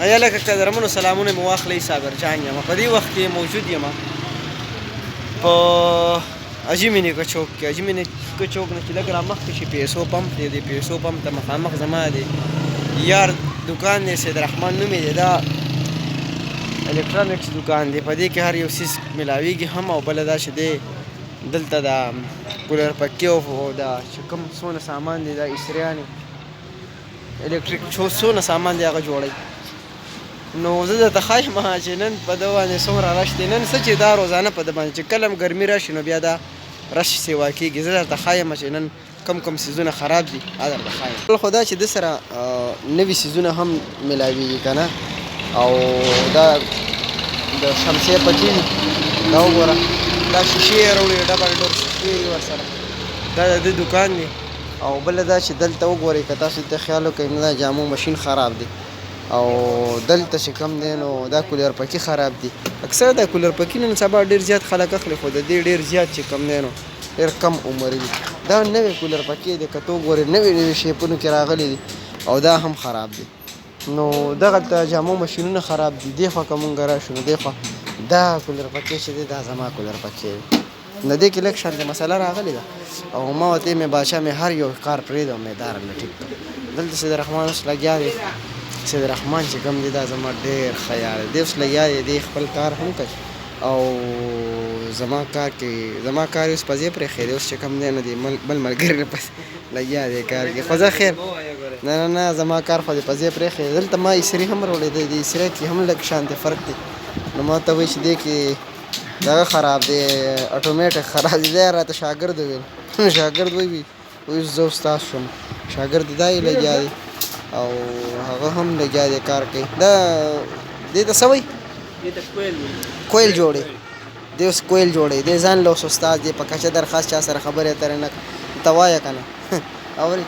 ایا لکه قدرمنو سلامونه مې واخلئ صابر جان یم په دې وخت کې موجود یم په اجمې نیکه چوک کې اجمې نیکه چوک نه چې لږ رامخکې چې پیسو پمپ دی د پیسو پمپ ته مخامخ زما دی یار دکان دی سید رحمان نوم یې دی دا الکترونکس دکان دی په دې کې هر یو څیز ملاویږي هم او بله دا چې دی دلته دا کولر پکې او دا چې کوم څونه سامان دی دا اسریانې الکتریک څونه سامان دی هغه جوړوي نو زه درته ښایم چې نن په ده باندې څومره رش دی نن څه چې دا روزانه په ده باندې چې کله هم ګرمي راشي نو بیا دا رش سیوا کېږي زه درته ښایم چې نن کم څیزونه خراب دي دا درته ښایم بل خو دا چې ده سره نوي څیزونه هم ملاویږي که نه او دا د شمسې پکې وي دا وګوره دا شیشې یې راوړي ډبل ډور شیشې وي ورسره دا د ده دکان دی او بله دا چې دلته وګورئ که تاسو ته خیال وکړئ نو دا جامو مشین خراب دی او دلته چې کم دی نو دا کولر پکې خراب دي اکثر دا کولر پکې نن سبا ډېر زیات خلک اخلي خو د دې ډېر زیات چې کم دی نو ډېر کم عمر وي دا نوی کولر پکې دی که ته وګورې نوي شیپونو کې راغلی دي او دا هم خراب دی نو دغلته جامو مشینونه خراب دي دې خوا که مونږ راشو نو دې خوا دا کولر پکې چې دی دا زما کولر پکې دی نو دې کې لږ شانتې مسله راغلې ده او ما ورته مې بادشاه مې هر یو کار پرېږده او مې داره مې ټیک کړ دلته سید رحمان اوس لګیا دی سید رحمان چې کوم دی دا زما ډېر ښه یار دی اوس لګیا دی دی خپل کار هم کوي او زما کار اوس په ځای پرېښی دی اوس چې کوم دی نو دی بل ملګري نه پسې لګیا دی کار کې خو زه خیر نه زما کار خو دی په ځای پرېښی دی دلته ما اسري هم راوړی دی د اسري کې هم لږ شانتې فرق دی نو ما ته وایي چې دی کې دغه خراب دی اټومیټک خراب دی دی راته شاګرد وویل شاګرد وایي زه استاد شوم شاګرد دا یې لګیا دی او هغه هم لګیا دی کار کوي دا دې ته څه وایي کویل جوړي دی اوس کویل جوړوي دی ځان له اوس استاد دی په کچه درخواست چا سره خبرې اترې نه ته وایه که نه اورې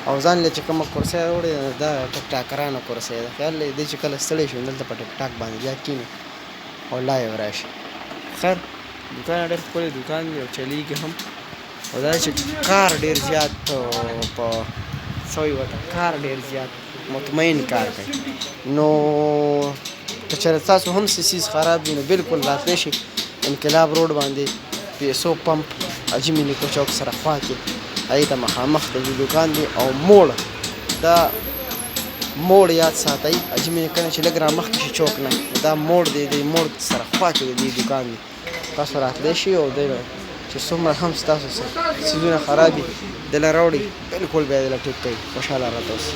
او ځان له چې کومه کرسۍ راوړې دا ټک ټاکرانه کرسۍ ده خیال دی دی چې کله ستړی شي دلته په ټک ټاک باندې بیا کښېني او لایو راشي خیر دوکان ډېر ښکلی دوکان دی او چلیږي هم او دا چې کار ډېر زیات په څه وایي ورته کار ډېر زیات مطمئن کار کوي نو که چېرې تاسو هم څه څیز خراب وي نو بلکل راتلی شي انقلاب روډ باندې پیسو پمپ اجمې نیکو چوک سره خوا کې هغې ته مخامخ د دوکان دی او موړ دا موړ یاد ساتئ اجمې نیکه نه چې لږ رامخکې شي چوک نه دا موړ دی د موړ سره خوا کې د دې دوکان دی تاسو راتلی شي او دی چې څومره هم ستاسو څیزونه خراب وي دله راوړي بلکل بیا دله ټیک کوي خوشحاله راته اوسئ